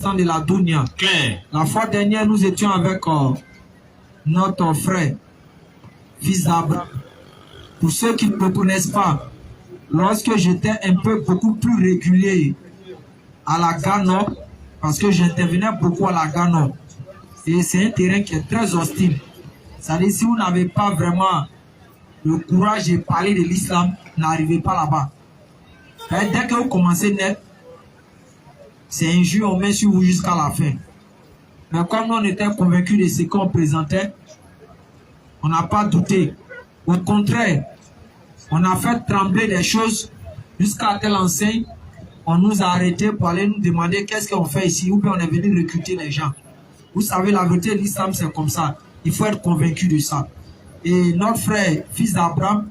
de la Dounia. Claire. La fois dernière, nous étions avec notre frère, fils d'Abraham. Pour ceux qui ne me connaissent pas, lorsque j'étais un peu beaucoup plus régulier à la gare Nord, parce que j'intervenais beaucoup à la gare Nord, et c'est un terrain qui est très hostile. C'est-à-dire, si vous n'avez pas vraiment le courage de parler de l'islam, n'arrivez pas là-bas. Dès que vous commencez net, c'est injure, on met sur vous jusqu'à la fin. Mais comme on était convaincus de ce qu'on présentait, on n'a pas douté. Au contraire, on a fait trembler des choses jusqu'à telle enseigne, on nous a arrêtés pour aller nous demander qu'est-ce qu'on fait ici, ou bien on est venu recruter les gens. Vous savez, la vérité de l'islam, c'est comme ça. Il faut être convaincu de ça. Et notre frère, fils d'Abraham,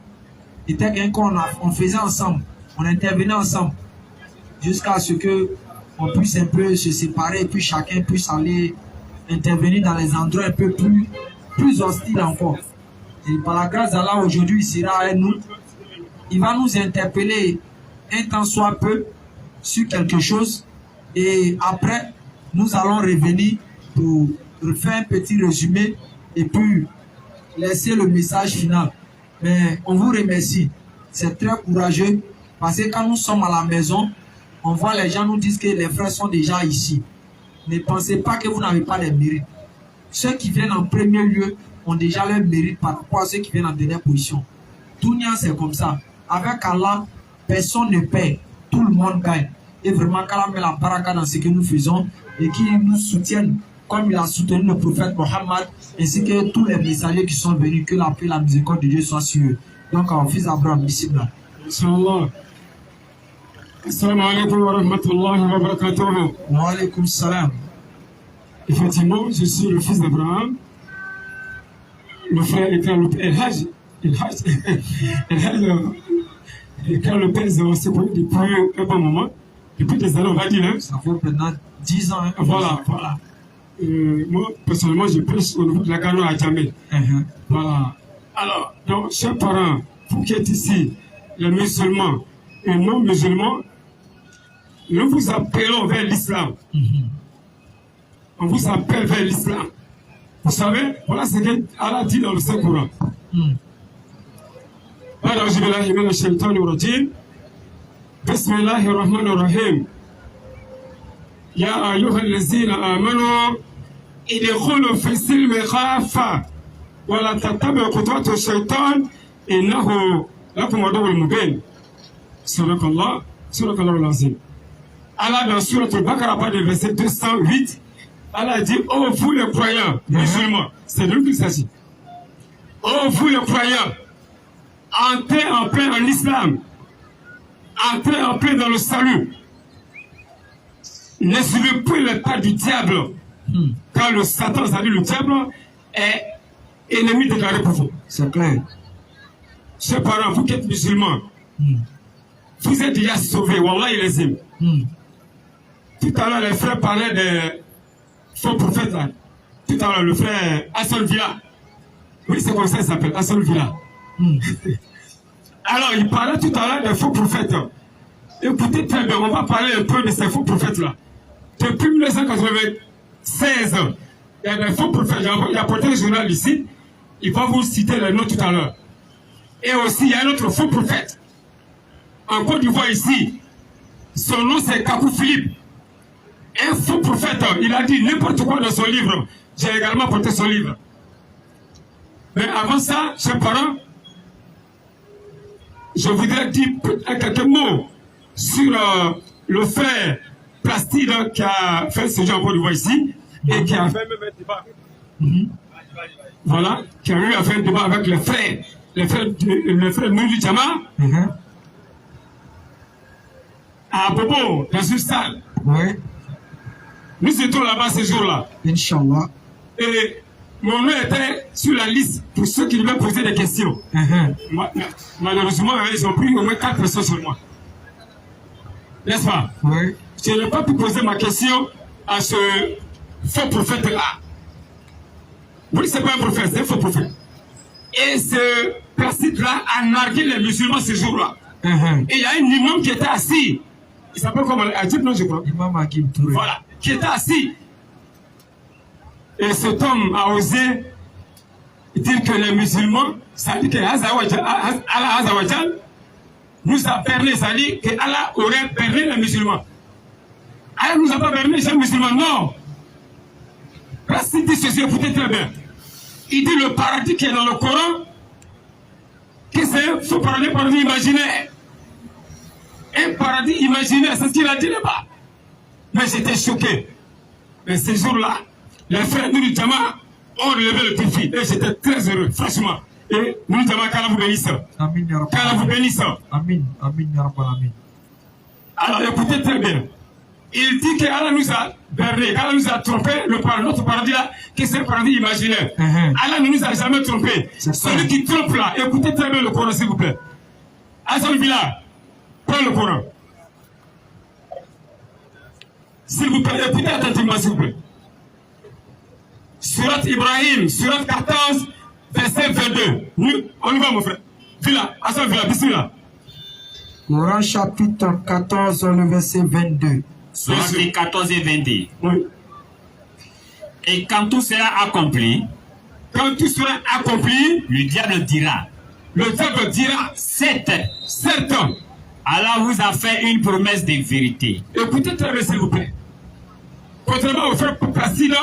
était quelqu'un qu'on faisait ensemble. On intervenait ensemble jusqu'à ce que on puisse un peu se séparer et puis chacun puisse aller intervenir dans les endroits un peu plus hostiles encore. Et par la grâce d'Allah, aujourd'hui, il sera avec nous. Il va nous interpeller un temps soit peu sur quelque chose. Et après, nous allons revenir pour faire un petit résumé et puis laisser le message final. Mais on vous remercie. C'est très courageux parce que quand nous sommes à la maison, on voit les gens nous disent que les frères sont déjà ici. Ne pensez pas que vous n'avez pas de mérite. Ceux qui viennent en premier lieu ont déjà leur mérite par rapport à ceux qui viennent en dernière position. Tout le monde c'est comme ça. Avec Allah, personne ne paie. Tout le monde gagne. Et vraiment, qu'Allah met la baraka dans ce que nous faisons et qu'il nous soutienne comme il a soutenu le prophète Mohammed ainsi que tous les messagers qui sont venus, que la paix et la miséricorde de Dieu soient sur eux. Donc, fils d'Abraham, bismillah. Inch'Allah. Assalamu alaikum wa rahmatullahi wa barakatuh. Wa alaikum salam. Effectivement, je suis le fils d'Abraham. Le frère Ekran Lopez, Ekran Lopez, c'est connu depuis un bon moment, depuis des années, on va dire. Hein. Ça fait maintenant 10 ans. Hein, voilà, voilà. Moi, personnellement, je prêche au niveau de la Gano à Djamé. Voilà. Alors, donc, chers parents, vous qui êtes ici, les musulmans et non musulmans, nous vous appelons vers l'islam. On vous appelle vers l'islam. Vous savez, voilà ce qu'Allah dit dans le Saint-Coran. Bismillahirrahmanirrahim. Ya ayyuhallazina amanu idkhulu fi silmi khafa wa la tattabi'u khutuwati ash-shaytan innahu lakum aduwwun mubin. Surakallah al-azim. Allah dans Surat al-Baqarah, pas de verset 208, Allah dit, oh vous les croyants musulmans, c'est de nous qu'il s'agit. Oh vous les croyants, entrez en plein en islam, entrez en plein dans le salut. Ne suivez plus le pas du diable, car le Satan, c'est-à-dire le diable, est ennemi déclaré pour vous. C'est clair. Chers parents, vous qui êtes musulmans, vous êtes déjà sauvés, wallah il les aime. Tout à l'heure, les frères parlaient des faux prophètes là. Tout à l'heure, le frère Hassan Villa. Oui, c'est comme ça qu'il s'appelle, Hassan Villa. Alors, il parlait tout à l'heure des faux prophètes. Écoutez très bien, on va parler un peu de ces faux prophètes là. Depuis 1996, il y a des faux prophètes. Il y a porté le journal ici. Il va vous citer les noms tout à l'heure. Et aussi, il y a un autre faux prophète. En Côte d'Ivoire ici, son nom c'est Kakou Philippe. Un faux prophète, il a dit n'importe quoi dans son livre. J'ai également porté son livre. Mais avant ça, chers parents, je voudrais dire quelques mots sur le frère Plastide qui a fait ce genre de voix ici et qui a fait même un débat. Voilà, qui a eu à faire un débat avec les frères Mouli Djama à Bobo, dans une salle. Oui. Nous étions là-bas ce jour-là. Inch'Allah. Et mon nom était sur la liste pour ceux qui devaient poser des questions. Malheureusement, ils ont pris au moins 4 personnes sur moi. N'est-ce pas? Oui. Je n'ai pas pu poser ma question à ce faux prophète-là. Oui, c'est pas un prophète, c'est un faux prophète. Et ce Placide-là a nargué les musulmans ce jour-là. Et il y a un imam qui était assis. Il s'appelle comment? Adib, non, je crois. Imam Hakim Touré. Voilà. qui était assis. Et cet homme a osé dire que les musulmans, ça dit que Allah Azawajal nous a permis, ça dit que Allah aurait permis les musulmans. Allah nous a pas permis les musulmans, non. Racine dit ceci, écoutez très bien. Il dit le paradis qui est dans le Coran, que c'est ce paradis imaginaire. Un paradis imaginaire, c'est ce qu'il a dit là-bas. Mais j'étais choqué. Mais ces jours-là, les frères Nouri Jama ont relevé le défi. Et j'étais très heureux, franchement. Et Nouri Jama, qu'Allah vous bénisse. Amin, ya Rabbal Qu'Allah vous bénisse. Amin, amin, ya Rabbal Amin. Alors écoutez très bien. Il dit qu'Allah nous a berné, qu'Allah nous a trompé, notre paradis là, que c'est un paradis imaginaire. Allah ne nous a jamais trompé. Celui qui trompe là, écoutez très bien le Coran s'il vous plaît. Hassan Villa, prends le Coran. S'il vous plaît, écoutez attentivement s'il vous plaît. Surat Ibrahim, Surat 14, verset 22. Nous, on y va mon frère. Villa, Hassan Villa, bismillah. Coran chapitre 14, le verset 22. Verset 14 et 22. Oui. Et quand tout sera accompli, le diable dira, certes, Allah vous a fait une promesse de vérité. Écoutez très bien s'il vous plaît. Contrairement au frère Placide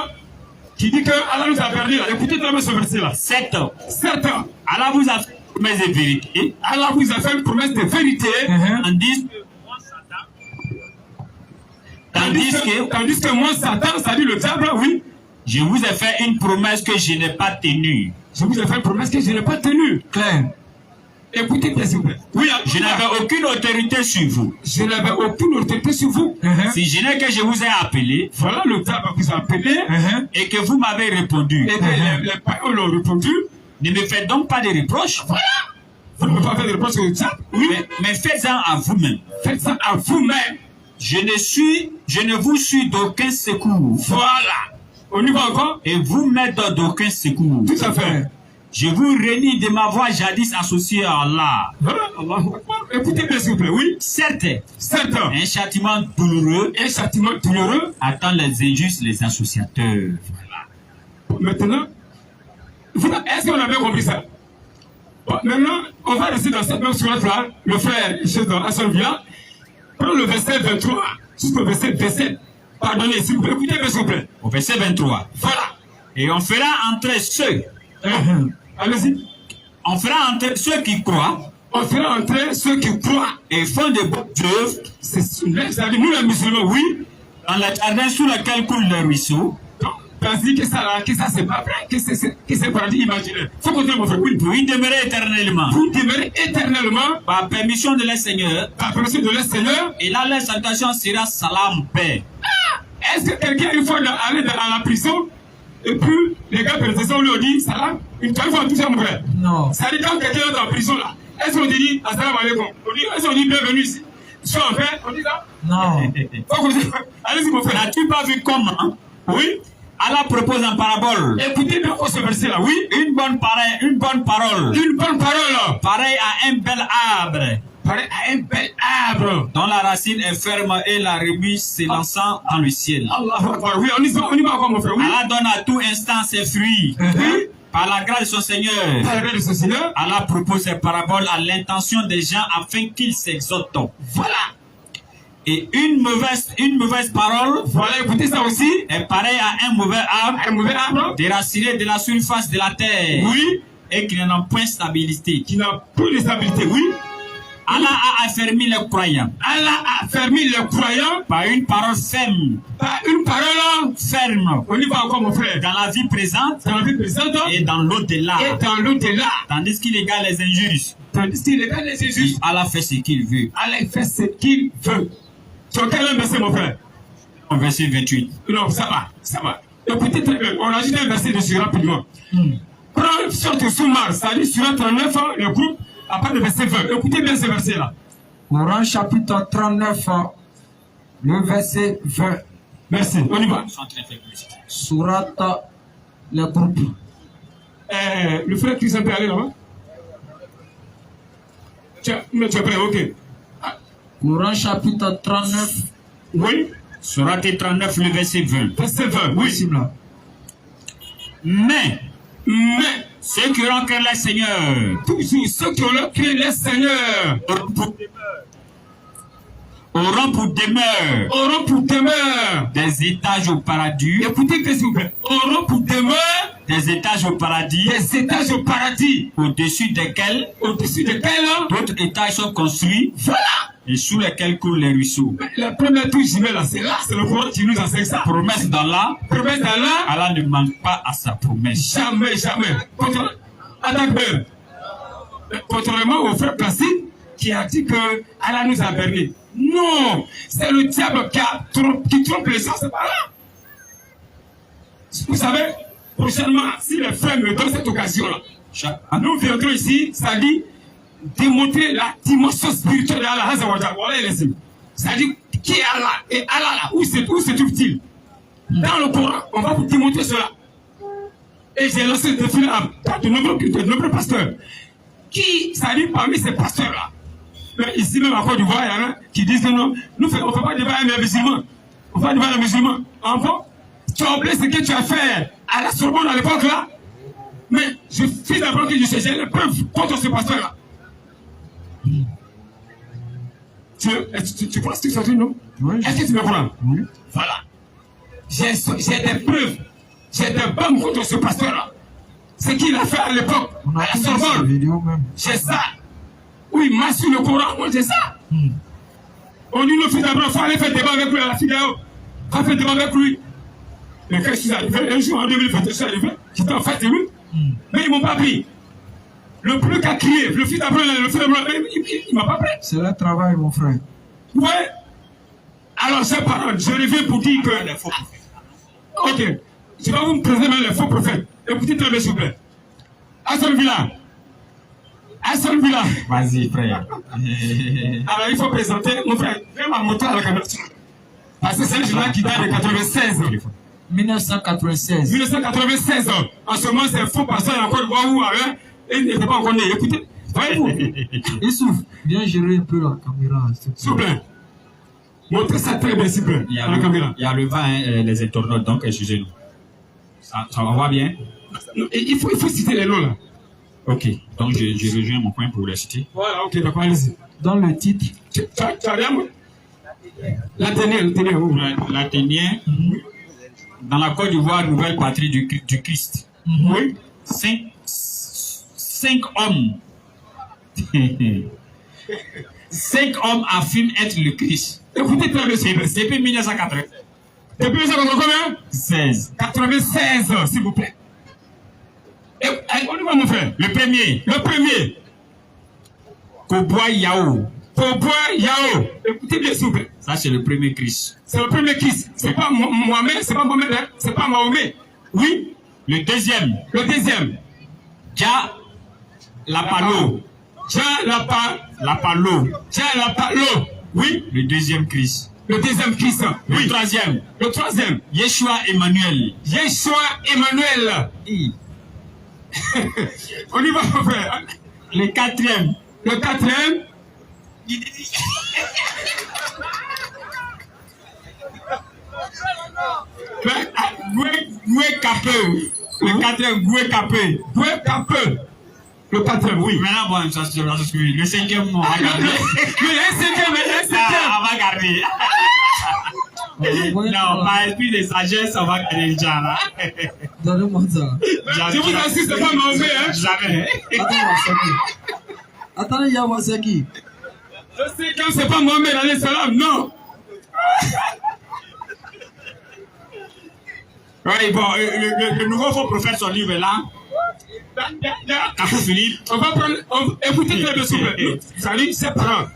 qui dit que Allah nous a perdu là. Écoutez très bien ce verset là. Certes, Allah vous a fait une promesse de vérité. Allah vous a fait une promesse de vérité. Tandis que moi, Satan, ça dit le diable, oui. Je vous ai fait une promesse que je n'ai pas tenue. Je vous ai fait une promesse que je n'ai pas tenue. Claire. Écoutez bien s'il vous plaît. Oui, je n'avais aucune autorité sur vous. Je n'avais aucune autorité sur vous. Si je n'ai que je vous ai appelé. Voilà, le diable vous a appelé. Et que vous m'avez répondu. Et que les païens l'ont répondu. Ne me faites donc pas de reproches. Voilà. Vous ne pouvez pas faire de reproches au diable. Oui. Mais faites-en à vous-même. Faites-en à vous-même. Je ne vous suis d'aucun secours. Voilà. On y va encore. Et vous m'êtes d'aucun secours. Tout à fait. Je vous renie de m'avoir jadis associé à Allah. Voilà. Écoutez bien s'il vous plaît, oui. Certes. Un châtiment douloureux. Attend les injustes, les associateurs. Voilà. Maintenant, est-ce qu'on a bien compris ça? Bon, maintenant, on va rester dans cette même sourate-là. Le frère, chez Hassan Villa, prends le verset 23 jusqu'au verset 27. Pardonnez, s'il vous plaît. Écoutez bien s'il vous plaît. Au verset 23. Voilà. Et on fera entrer ceux. Allez-y. On fera entrer ceux qui croient. On fera entrer ceux qui croient. Et font de bonnes œuvres. C'est-à-dire nous les musulmans, oui. Dans le jardin sous lequel coule le ruisseau. Tandis que ça c'est pas vrai, que c'est paradis imaginaire. Faut continuer mon frère, oui. Pour y demeurer éternellement. Pour demeurer éternellement. Par permission de leur Seigneur. Par permission de leur Seigneur. Et là, leur salutation sera salam, paix. Est-ce que quelqu'un, une fois aller dans la prison, et puis les gars pénitentiaires lui ont dit salam, une fois tout ça mon frère? Non. Ça dit quand quelqu'un est dans la prison là, est-ce qu'on dit assalamu alaikum? Est-ce qu'on dit bienvenue ici? Soit en fait, on dit ça? Non. Allez-y mon frère. N'as-tu pas vu comment? Oui. Allah propose en parabole. Écoutez bien ce verset là, oui. Une bonne parole. Une bonne parole. Pareil à un bel arbre. Pareil à un bel arbre. Dont la racine est ferme et la remue s'élançant dans le ciel. Allahu Akbar. Oui, on y va encore mon frère. Oui. Allah donne à tout instant ses fruits. Oui. Par la grâce de son Seigneur. Par la grâce de son Seigneur. Allah propose ses paraboles à l'intention des gens afin qu'ils s'exhortent. Voilà. Et une mauvaise parole, voilà, écoutez ça aussi, est pareil à un mauvais arbre, déraciné de la surface de la terre, oui, et qui n'a point stabilité. Qui n'a plus de stabilité, oui. Allah a affermi les croyants. Allah a affermi les croyants par une parole ferme. Par une parole ferme. On y va encore, mon frère. Dans la vie présente. Dans la vie présente. Et dans l'au-delà. Et dans l'au-delà. Tandis qu'il égale les injustes. Tandis qu'il égale les injustes. Allah fait ce qu'il veut. Allah fait ce qu'il veut. Sur quel verset, mon frère? Au verset 28. Non, ça va. Écoutez très bien. On ajoute un verset dessus rapidement. Prends sorte Soumar, c'est-à-dire sur 39, le groupe, à part le verset 20. Écoutez bien ce verset-là. Coran chapitre 39, le verset 20. Merci, on y va. Sourate, le groupe. Le frère Christian peut aller là-bas? Tu es prêt, ok. Coran chapitre 39. Oui. Sourate 39, le verset 20. Verset 20, oui. Possible. Mais Mais, ceux qui auront craint le Seigneur toujours ceux qui ont cru le Seigneur auront pour demeure des étages au paradis. Écoutez, s'il vous plaît. Auront pour demeure Des étages au paradis. des étages au paradis. Au-dessus desquels Au-dessus desquels, d'autres étages sont construits. voilà. Et sous lesquels coulent les ruisseaux. La première touche, j'y mets là, c'est le Coran qui nous enseigne ça. Promesse d'Allah. Promesse d'Allah, Allah ne manque pas à sa promesse. jamais, jamais. Contrairement au frère Placide qui a dit que Allah nous a berné. Non, c'est le diable qui trompe les gens, c'est pas là. Vous savez, prochainement, si les frères me donnent cette occasion-là, nous viendrons ici, ça dit, démontrer la dimension spirituelle de Allah. C'est-à-dire, qui est Allah? Et Allah là, où se trouve-t-il? Dans le Coran, on va vous démontrer cela. Et j'ai lancé le défi à de nombreux pasteurs. Qui, c'est-à-dire parmi ces pasteurs-là, ici même à Côte d'Ivoire, il y en a qui disent que non, on ne fait pas débat avec les musulmans. On fait pas débat avec les musulmans. Enfin, tu as oublié ce que tu as fait à la Sorbonne à l'époque là. Mais je fais d'abord que je sais, j'ai les preuves contre ce pasteur-là. Tu penses que c'est non? Oui. Est-ce que tu me comprends? Oui. Voilà. J'ai des preuves. J'ai des bombes contre ce pasteur-là. Ce qu'il a fait à l'époque, On à a la tous cette Sorbonne. vidéo même. J'ai ça. Oui, moi sur le Coran, moi j'ai ça. On dit le fils d'Abraham, il faut aller faire débat avec lui à la Figaro. Il faut faire débat avec lui. Mais quand je suis arrivé, un jour en 2020, je suis arrivé, j'étais en face de lui. Mais ils ne m'ont pas pris. Le plus qu'à crier, le fils d'Abraham, il ne m'a pas pris. C'est le travail, mon frère. Ouais. Alors, ces paroles, je reviens pour dire que. Ok. Je vais vous présenter même les faux prophètes. Écoutez très bien, s'il vous plaît. Aston Villa. Vas-y, frère. Alors, il faut présenter, mon frère, viens ma moto à la caméra. Parce que c'est un journal qui date de 96. 1996. 1996. En ce moment, c'est faux pasteur encore où hein, et il n'était pas encore né. Écoutez, voyez-vous. Issouf, viens gérer un peu la caméra. S'il vous plaît. Montrez ça très bien, s'il vous plaît. Il y À la caméra. a le vent, hein, les internautes, donc excusez-nous. Ça va bien? Il faut citer les noms là. Ok, donc je rejoins mon point pour les citer. Voilà, ok, d'accord, allez-y. Dans le titre, Tu as rien, moi? L'Athénien, où? L'Athénien, dans la Côte d'Ivoire, nouvelle patrie du Christ. Oui. 5 hommes. 5 hommes affirment être le Christ. Écoutez très bien, s'il vous plaît. Depuis 1980. Depuis 1980, 16. 96, s'il vous plaît. Et, on y va, mon frère. Le premier, Koboa Yao. Écoutez bien, s'il vous plaît. Ça, c'est le premier Christ. C'est le premier Christ. C'est pas Mohamed, c'est pas Mohamed, hein? C'est pas Mahomet. Oui. Le deuxième, Dja Lapalo. Oui. Le deuxième Christ. Le deuxième Christ. Le Oui. troisième, Le troisième. Yeshua Emmanuel. On y va, mon frère. Le quatrième, Le quatrième. Goué Capé. Le quatrième, Goué Capé. Le quatrième, oui. Maintenant, bon, ça se le cinquième, on va garder. On va garder. Non, par esprit de sagesse, on va garder le genre là. donnez-moi ça. Je vous assure, c'est pas Mahomet, hein. Jamais. Attendez, Yawasaki. Le cinquième, c'est pas Mohamed alayhi salam, non. Oui, bon, le nouveau faux prophète, son livre est là. Capot Philippe. On va prendre. Écoutez très bien, s'il vous plaît. Salut, c'est parents.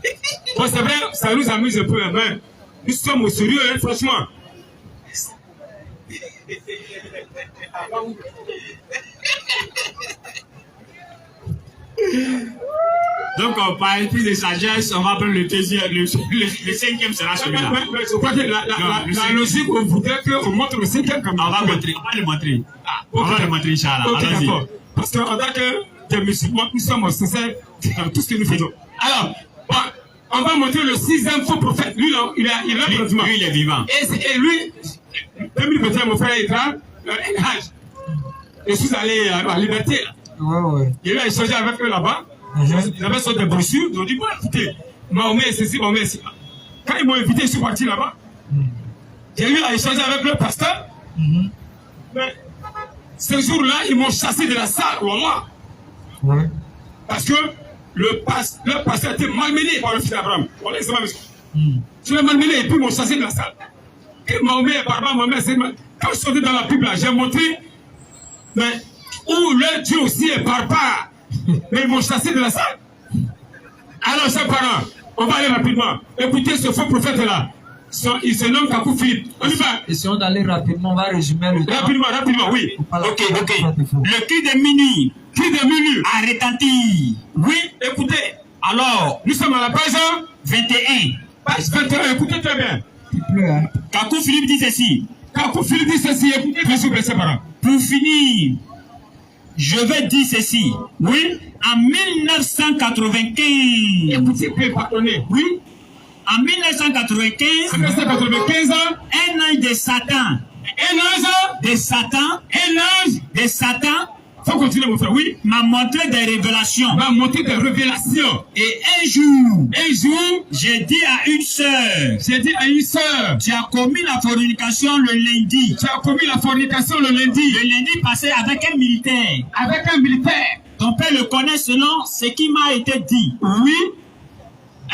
Bon, c'est vrai, ça nous amuse un peu, mais nous sommes au sérieux, hein, franchement. Donc, par esprit de sagesse, on va prendre le deuxième, le cinquième sera celui-là. Mais je crois que la logique voudrait qu'on montre le cinquième comme On va le montrer. On va le montrer, Inch'Allah. Ok, Allons-y. d'accord. Parce qu'en tant que des musulmans, nous sommes sincères dans tout ce que nous faisons. Alors, bon, on va montrer le 6e faux prophète. Lui, il est présentement. Lui, il est vivant. Et lui, 2021, mon frère Itra, je suis allé à la liberté. Ouais. Il a échangé avec eux là-bas. Ils avaient sorti des brochures. Ils ont dit, bon, écoutez, Mahomet, c'est ici, Mahomet, c'est là. Quand ils m'ont invité, je suis parti là-bas. J'ai eu à échanger avec le pasteur. Mais ce jour-là, ils m'ont chassé de la salle. Wallah. Ouais. Parce que le pasteur était malmené par le fils d'Abraham. Voilà, c'est pas je l'ai malmené et puis ils m'ont chassé de la salle. Et Mahomet, pardon, Mahomet, quand je suis sorti dans la Bible, j'ai montré mais, où leur Dieu aussi est barbare. Mais ils m'ont chassé de la salle. Alors, chers parents, on va aller rapidement. Écoutez ce faux prophète-là. Il se nomme Kakou Philippe. On y va. Essayons d'aller rapidement, on va résumer le temps. Rapidement, oui. Ok. Le cri de minuit. A retenti. Oui, écoutez. Alors, nous sommes à la page 21. Page 21, écoutez très bien. Il pleut, hein. Kakou Philippe dit ceci. Écoutez bien sûr, ses parents. Pour finir, je vais dire ceci. Oui, en 1995. Écoutez, pardonnez. Oui. En 1995, 1995 ans. un ange de Satan. Faut continuer, mon frère, oui. M'a montré des révélations. Et un jour, j'ai dit à une sœur, tu as commis la fornication le lundi. Le lundi passé avec un militaire. Ton père le connaît selon ce qui m'a été dit. Oui.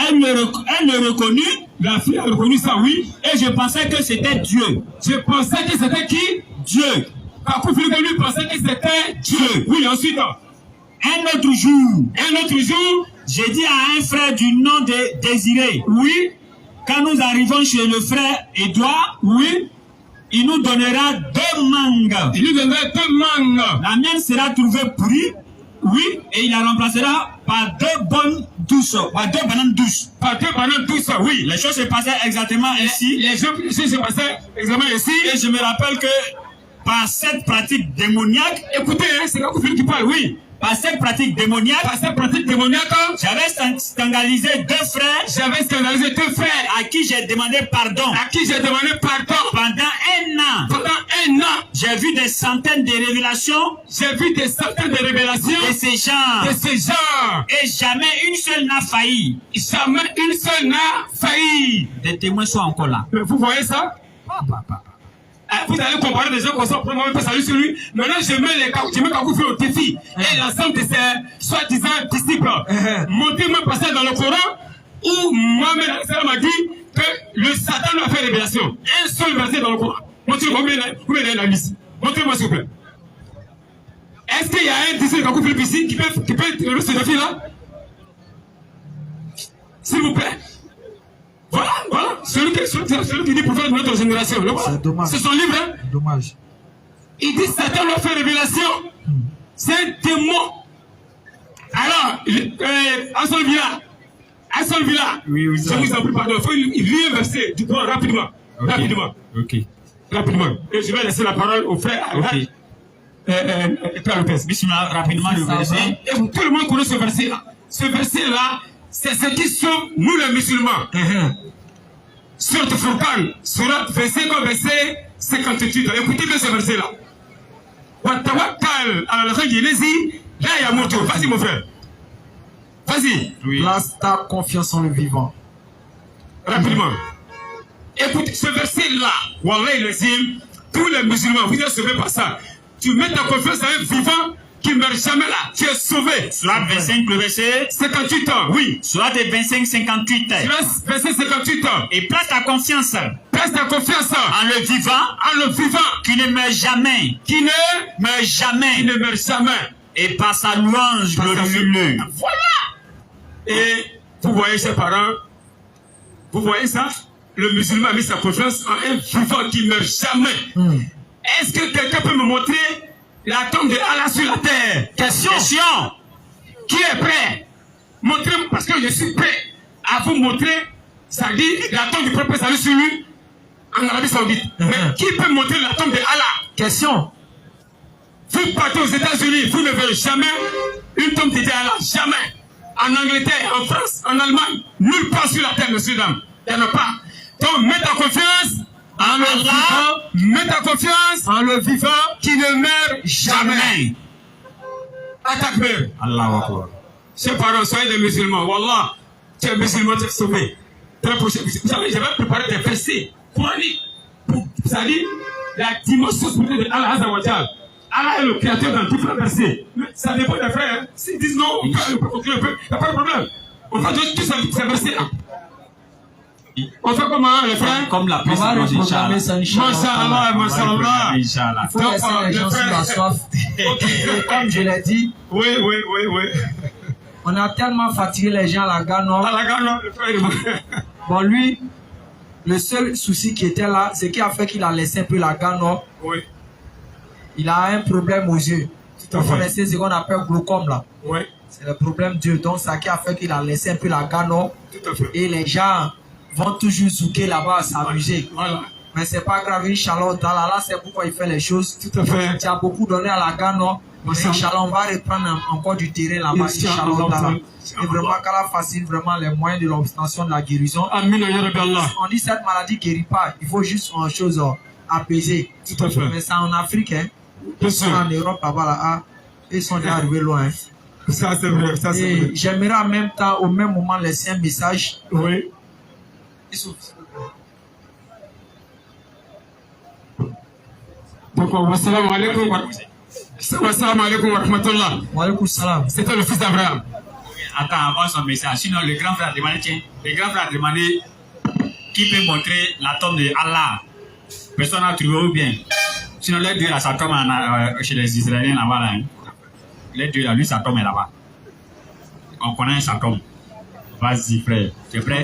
Elle le reconnut. La fille a reconnu ça, oui. Et je pensais que c'était Dieu. Je pensais que c'était qui? Dieu. Kakou Philippe lui pensait que c'était Dieu. Oui, ensuite. Un autre jour, j'ai dit à un frère du nom de Désiré. Oui. Quand nous arrivons chez le frère Édouard, oui, il nous donnera 2 mangues. La mienne sera trouvée pourrie. Oui. Et il la remplacera par 2 bonnes douces. Par 2 bananes douces. Oui. Les choses se passaient exactement ainsi. Les choses se passaient exactement ainsi. Et je me rappelle que par cette pratique démoniaque, écoutez, c'est Kakou Philippe qui parle, oui. Par cette pratique démoniaque, j'avais scandalisé 2 frères. À qui j'ai demandé pardon. Pendant un an. J'ai vu des centaines de révélations. De ces gens. Et jamais une seule n'a failli. Des témoins sont encore là. Mais vous voyez ça? Vous allez comparer des gens comme ça, prendre moi-même salut sur lui. Maintenant, je mets Kakou Philippe au défi. Et l'ensemble de ses soi-disant disciples. Montrez-moi un passage dans le Coran où Mohamed m'a dit que le Satan a fait révélation. Un seul verset dans le Coran. Montrez-moi combien il y a la liste. Montrez-moi s'il vous plaît. Est-ce qu'il y a un disciple de Kakou Philippe ici qui peut relever ce défi-là? S'il vous plaît. Voilà. Celui qui dit pour faire de notre génération. C'est dommage. C'est son livre, hein? Dommage. Il dit Satan leur fait révélation. C'est un démon. Alors, Asson Villa. Oui, je vous en prie, pardon. Il faut lire un verset du Coran rapidement. Ok. Rapidement. Et je vais laisser la parole au frère. Ok. Bismillah, rapidement le verset. Et tout le monde connaît ce verset-là. Ce verset-là, c'est ce qui sauve nous les musulmans. Surat Furqan, surat verset 58. Écoutez bien ce verset-là. Vas-y mon frère. Vas-y. Oui. Place ta confiance en le vivant. Rapidement. Écoute, ce verset-là, Wallah il tous les musulmans, vous êtes sauvés par ça. Tu mets ta confiance en un vivant qui ne meurt jamais là. Tu es sauvé. Surat 25, le verset 58 ans, oui. Surat 25, 58. Verset 58 ans. Et place ta confiance en le vivant qui ne meurt jamais. Qui ne meurt jamais. Et par sa louange glorifie-le. Voilà. Et vous voyez ses parents, vous voyez ça? Le musulman a mis sa confiance en un vivant qui ne meurt jamais. Est-ce que quelqu'un peut me montrer la tombe de Allah sur la terre? Question. Qui est prêt? Montrez-moi, parce que je suis prêt à vous montrer, ça dit la tombe du prophète salut sur lui en Arabie Saoudite. Mais qui peut montrer la tombe de Allah? Question. Vous partez aux États-Unis, vous ne verrez jamais une tombe de Allah. Jamais. en Angleterre, en France, en Allemagne, nulle part sur la terre, monsieur, dame. Il n'y en a pas. Donc, mets ta confiance en le vivant, mets ta confiance en le vivant qui ne meurt jamais. Attaque-le. Allahu Akbar. Chers parents, soyez des musulmans. Wallah, tu es musulman, tu es sauvé. Très prochain. Vous savez, j'avais préparé des versets coraniques. C'est-à-dire la dimension spirituelle de Allah Azza wa Jal. Allah est le créateur dans différents versets. Mais ça dépend des frères. Hein. S'ils disent non, on peut continuer un peu. Il n'y a pas de problème. On va tous ces versets-là. On fait comment, les frères? Comme la précédente, Inch'Allah. Masha'Allah, Masha'Allah. Il faut laisser les gens sur la soif. Et comme je l'ai dit, oui. on a tellement fatigué les gens à la gare nord. À la gare nord, le frère. Bon, lui, le seul souci qui était là, c'est qu'il a fait qu'il a laissé un peu la gare nord. Oui. Il a un problème aux yeux. Tout à fait. Vous connaissez ce qu'on appelle glaucome là. Oui. C'est le problème d'yeux. Donc, ça qui a fait qu'il a laissé un peu la gare nord. Tout à fait. Et les gens vont toujours zouker là-bas, s'amuser. Voilà. Mais c'est pas grave, Inch'Allah, là c'est pourquoi il fait les choses. Tout à fait. Tu as beaucoup donné à la gare nord. Inch'Allah, on va reprendre encore du terrain là-bas, Inch'Allah. Et vraiment qu'Allah facilite vraiment les moyens de l'obtention de la guérison. Amin, ya Rabbi Allah. On dit cette maladie ne guérit pas. Il faut juste une chose apaiser. Tout à fait. Mais ça en Afrique, hein. Bien sûr. En Europe, là-bas, ils sont déjà arrivés loin. Ça c'est vrai, ça c'est vrai. J'aimerais en même temps, au même moment, laisser un message. Oui. Donc, wassalamu alaikum wa rahmatullah. Wa alaikum salam. C'était le fils d'Abraham. Attends, avant son message. Sinon, le grand frère a demandé, tiens, le grand frère a demandé qui peut montrer la tombe de Allah. Personne n'a trouvé ou bien. Sinon, l'aide Dieu, sa tombe chez les Israéliens là-bas. Là, hein. L'aide Dieu, lui, sa tombe est là-bas. On connaît sa tombe. Vas-y, frère. Tu es prêt?